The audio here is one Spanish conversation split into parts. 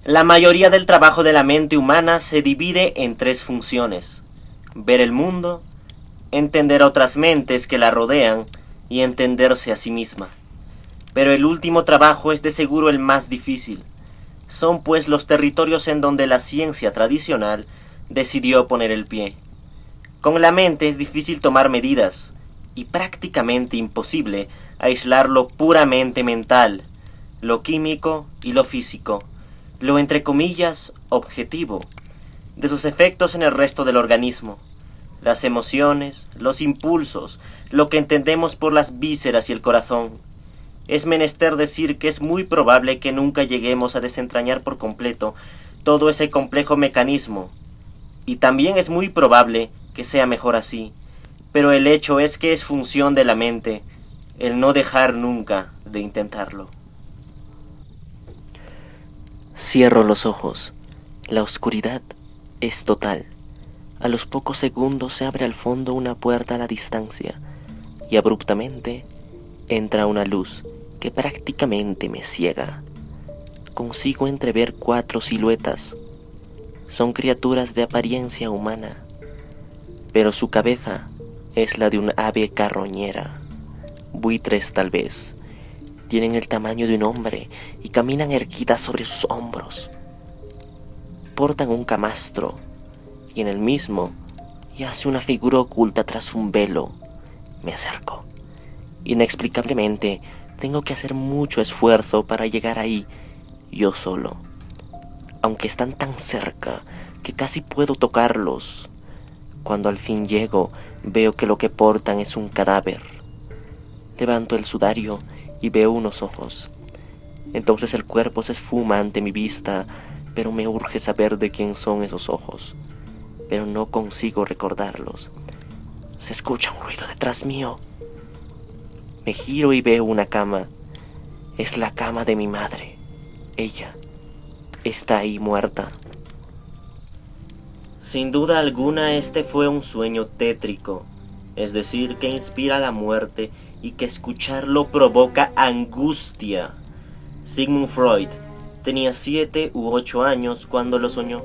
La mayoría del trabajo de la mente humana se divide en tres funciones: ver el mundo, entender a otras mentes que la rodean y entenderse a sí misma. Pero el último trabajo es de seguro el más difícil. Son pues los territorios en donde la ciencia tradicional decidió poner el pie. Con la mente es difícil tomar medidas y prácticamente imposible aislar lo puramente mental, lo químico y lo físico, lo entre comillas objetivo, de sus efectos en el resto del organismo, las emociones, los impulsos, lo que entendemos por las vísceras y el corazón. Es menester decir que es muy probable que nunca lleguemos a desentrañar por completo todo ese complejo mecanismo, y también es muy probable que sea mejor así, pero el hecho es que es función de la mente el no dejar nunca de intentarlo. Cierro los ojos. La oscuridad es total. A los pocos segundos se abre al fondo una puerta a la distancia y abruptamente entra una luz que prácticamente me ciega. Consigo entrever 4 siluetas. Son criaturas de apariencia humana, pero su cabeza es la de un ave carroñera. Buitres tal vez. Tienen el tamaño de un hombre y caminan erguidas sobre sus hombros. Portan un camastro y en el mismo yace una figura oculta tras un velo. Me acerco. Inexplicablemente, tengo que hacer mucho esfuerzo para llegar ahí yo solo, aunque están tan cerca que casi puedo tocarlos. Cuando al fin llego, veo que lo que portan es un cadáver. Levanto el sudario y veo unos ojos. Entonces el cuerpo se esfuma ante mi vista, pero me urge saber de quién son esos ojos, pero no consigo recordarlos. Se escucha un ruido detrás mío. Me giro y veo una cama. Es la cama de mi madre. Ella está ahí muerta. Sin duda alguna este fue un sueño tétrico, es decir, que inspira la muerte y que escucharlo provoca angustia. Sigmund Freud tenía 7 u 8 años cuando lo soñó.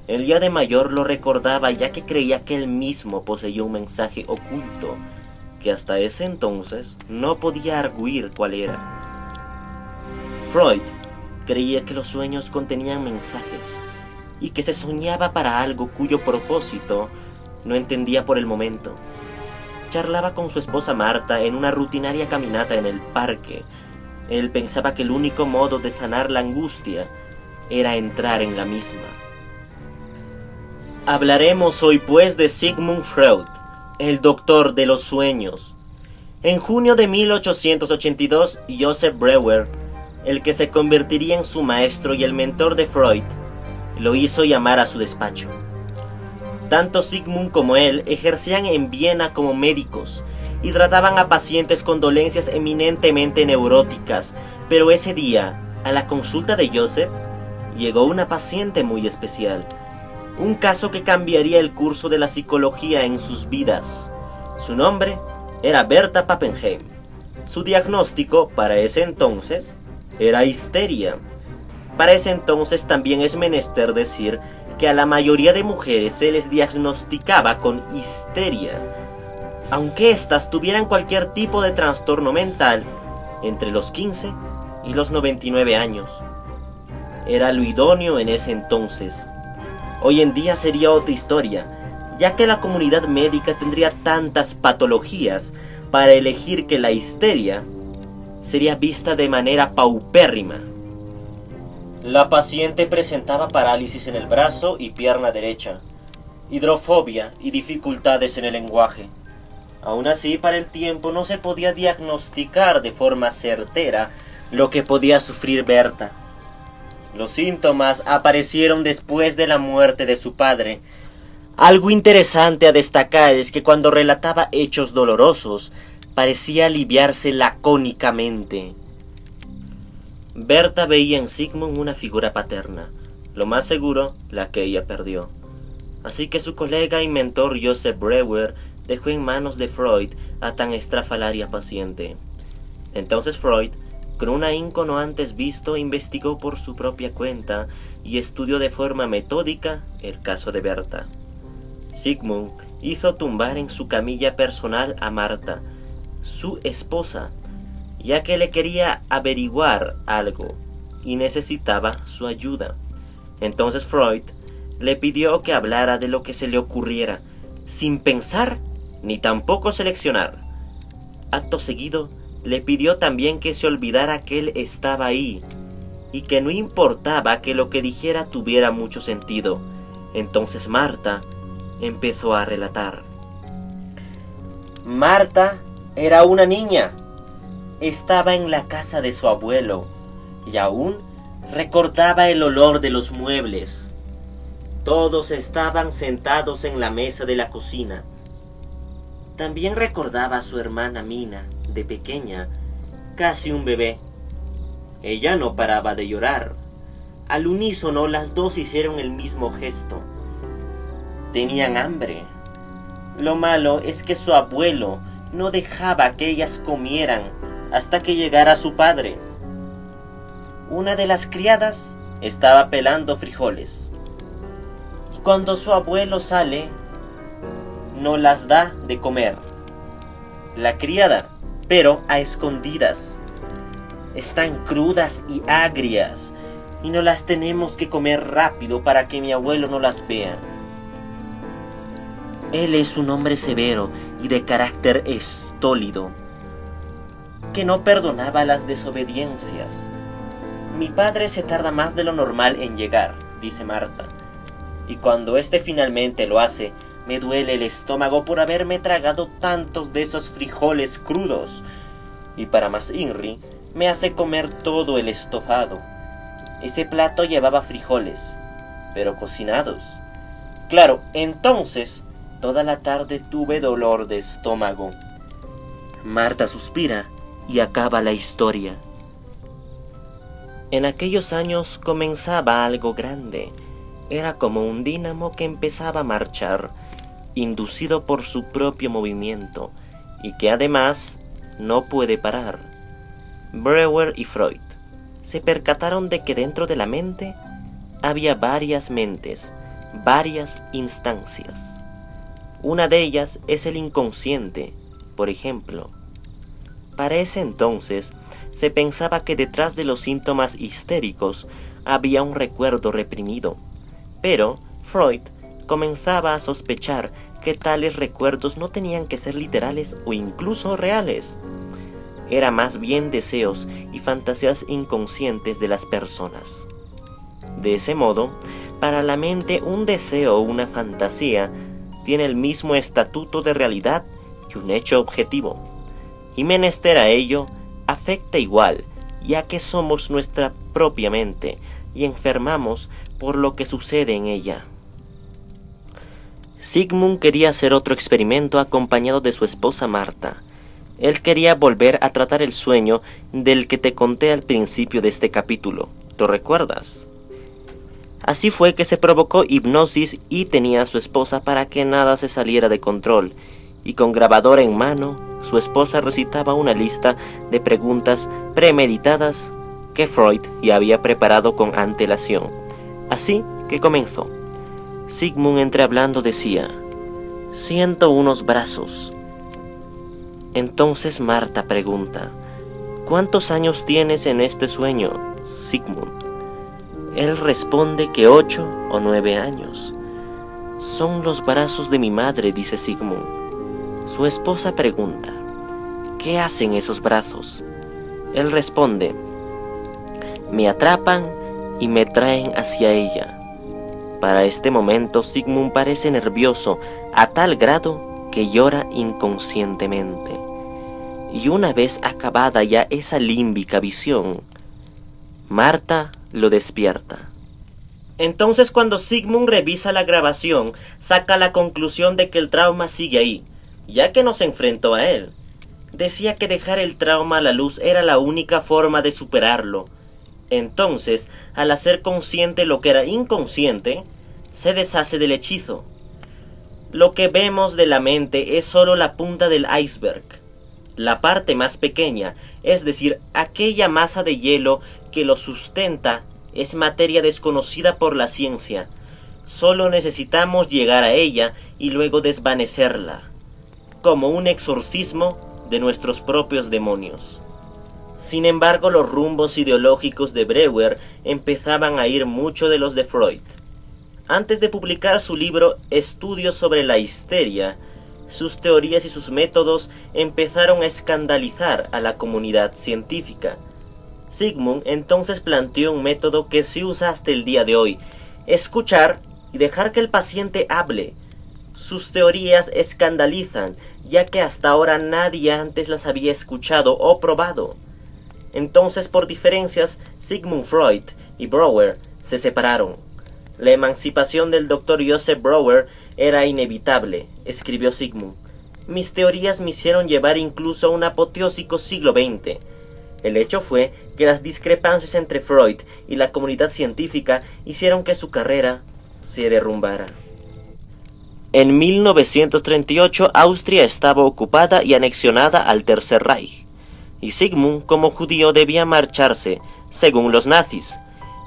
Él ya de mayor lo recordaba, ya que creía que él mismo poseía un mensaje oculto que hasta ese entonces no podía arguir cuál era. Freud creía que los sueños contenían mensajes y que se soñaba para algo cuyo propósito no entendía por el momento. Charlaba con su esposa Marta en una rutinaria caminata en el parque. Él pensaba que el único modo de sanar la angustia era entrar en la misma. Hablaremos hoy pues de Sigmund Freud, el doctor de los sueños. En junio de 1882, Joseph Breuer, el que se convertiría en su maestro y el mentor de Freud, lo hizo llamar a su despacho. Tanto Sigmund como él ejercían en Viena como médicos y trataban a pacientes con dolencias eminentemente neuróticas, pero ese día, a la consulta de Joseph, llegó una paciente muy especial. Un caso que cambiaría el curso de la psicología en sus vidas. Su nombre era Berta Pappenheim. Su diagnóstico, para ese entonces, era histeria. Para ese entonces también es menester decir que a la mayoría de mujeres se les diagnosticaba con histeria, aunque éstas tuvieran cualquier tipo de trastorno mental entre los 15 y los 99 años. Era lo idóneo en ese entonces. Hoy en día sería otra historia, ya que la comunidad médica tendría tantas patologías para elegir que la histeria sería vista de manera paupérrima. La paciente presentaba parálisis en el brazo y pierna derecha, hidrofobia y dificultades en el lenguaje. Aún así, para el tiempo no se podía diagnosticar de forma certera lo que podía sufrir Berta. Los síntomas aparecieron después de la muerte de su padre. Algo interesante a destacar es que cuando relataba hechos dolorosos, parecía aliviarse lacónicamente. Berta veía en Sigmund una figura paterna, lo más seguro, la que ella perdió. Así que su colega y mentor Joseph Breuer dejó en manos de Freud a tan estrafalaria paciente. Entonces Freud con un ahínco no antes visto, investigó por su propia cuenta y estudió de forma metódica el caso de Berta. Sigmund hizo tumbar en su camilla personal a Marta, su esposa, ya que le quería averiguar algo y necesitaba su ayuda. Entonces Freud le pidió que hablara de lo que se le ocurriera, sin pensar ni tampoco seleccionar. Acto seguido, le pidió también que se olvidara que él estaba ahí y que no importaba que lo que dijera tuviera mucho sentido. Entonces Marta empezó a relatar. Marta era una niña. Estaba en la casa de su abuelo y aún recordaba el olor de los muebles. Todos estaban sentados en la mesa de la cocina. También recordaba a su hermana Mina, de pequeña, casi un bebé. Ella no paraba de llorar. Al unísono las dos hicieron el mismo gesto. Tenían hambre. Lo malo es que su abuelo no dejaba que ellas comieran hasta que llegara su padre. Una de las criadas estaba pelando frijoles. Y cuando su abuelo sale, no las da de comer. La criada, pero a escondidas. Están crudas y agrias, y no las tenemos que comer rápido para que mi abuelo no las vea. Él es un hombre severo y de carácter estólido, que no perdonaba las desobediencias. Mi padre se tarda más de lo normal en llegar, dice Marta, y cuando éste finalmente lo hace, me duele el estómago por haberme tragado tantos de esos frijoles crudos, y para más INRI, me hace comer todo el estofado. Ese plato llevaba frijoles, pero cocinados. Claro, entonces, toda la tarde tuve dolor de estómago. Marta suspira y acaba la historia. En aquellos años comenzaba algo grande. Era como un dínamo que empezaba a marchar, inducido por su propio movimiento, y que además no puede parar. Breuer y Freud se percataron de que dentro de la mente había varias mentes, varias instancias. Una de ellas es el inconsciente, por ejemplo. Para ese entonces se pensaba que detrás de los síntomas histéricos había un recuerdo reprimido, pero Freud comenzaba a sospechar que tales recuerdos no tenían que ser literales o incluso reales. Era más bien deseos y fantasías inconscientes de las personas. De ese modo, para la mente un deseo o una fantasía tiene el mismo estatuto de realidad que un hecho objetivo, y menester a ello afecta igual, ya que somos nuestra propia mente y enfermamos por lo que sucede en ella. Sigmund quería hacer otro experimento acompañado de su esposa Marta. Él quería volver a tratar el sueño del que te conté al principio de este capítulo. ¿Lo recuerdas? Así fue que se provocó hipnosis y tenía a su esposa para que nada se saliera de control, y con grabadora en mano, su esposa recitaba una lista de preguntas premeditadas que Freud ya había preparado con antelación. Así que comenzó. Sigmund, entrehablando, decía: «Siento unos brazos». Entonces Marta pregunta: «¿Cuántos años tienes en este sueño, Sigmund?». Él responde que 8 o 9 años. «Son los brazos de mi madre», dice Sigmund. Su esposa pregunta: «¿Qué hacen esos brazos?». Él responde: «Me atrapan y me traen hacia ella». Para este momento Sigmund parece nervioso a tal grado que llora inconscientemente. Y una vez acabada ya esa límbica visión, Marta lo despierta. Entonces, cuando Sigmund revisa la grabación, saca la conclusión de que el trauma sigue ahí, ya que no se enfrentó a él. Decía que dejar el trauma a la luz era la única forma de superarlo. Entonces, al hacer consciente lo que era inconsciente, se deshace del hechizo. Lo que vemos de la mente es solo la punta del iceberg. La parte más pequeña, es decir, aquella masa de hielo que lo sustenta, es materia desconocida por la ciencia. Solo necesitamos llegar a ella y luego desvanecerla, como un exorcismo de nuestros propios demonios. Sin embargo, los rumbos ideológicos de Breuer empezaban a ir mucho de los de Freud. Antes de publicar su libro Estudios sobre la histeria, sus teorías y sus métodos empezaron a escandalizar a la comunidad científica. Sigmund entonces planteó un método que se usa hasta el día de hoy: escuchar y dejar que el paciente hable. Sus teorías escandalizan, ya que hasta ahora nadie antes las había escuchado o probado. Entonces, por diferencias, Sigmund Freud y Breuer se separaron. La emancipación del Dr. Joseph Breuer era inevitable, escribió Sigmund. Mis teorías me hicieron llevar incluso a un apoteósico siglo XX. El hecho fue que las discrepancias entre Freud y la comunidad científica hicieron que su carrera se derrumbara. En 1938 Austria estaba ocupada y anexionada al Tercer Reich, y Sigmund, como judío, debía marcharse, según los nazis.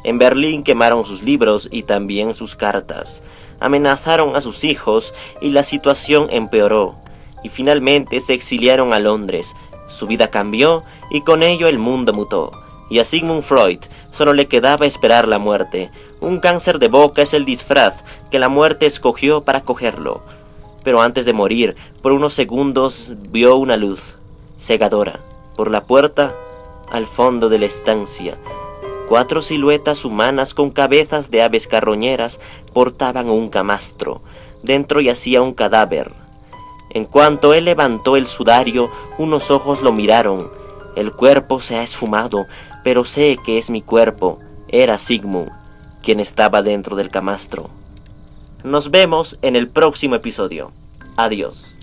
En Berlín quemaron sus libros y también sus cartas, amenazaron a sus hijos y la situación empeoró, y finalmente se exiliaron a Londres. Su vida cambió y con ello el mundo mutó, y a Sigmund Freud solo le quedaba esperar la muerte. Un cáncer de boca es el disfraz que la muerte escogió para cogerlo. Pero antes de morir, por unos segundos vio una luz cegadora por la puerta al fondo de la estancia. 4 siluetas humanas con cabezas de aves carroñeras portaban un camastro. Dentro yacía un cadáver. En cuanto él levantó el sudario, unos ojos lo miraron. El cuerpo se ha esfumado, pero sé que es mi cuerpo. Era Sigmund, quien estaba dentro del camastro. Nos vemos en el próximo episodio. Adiós.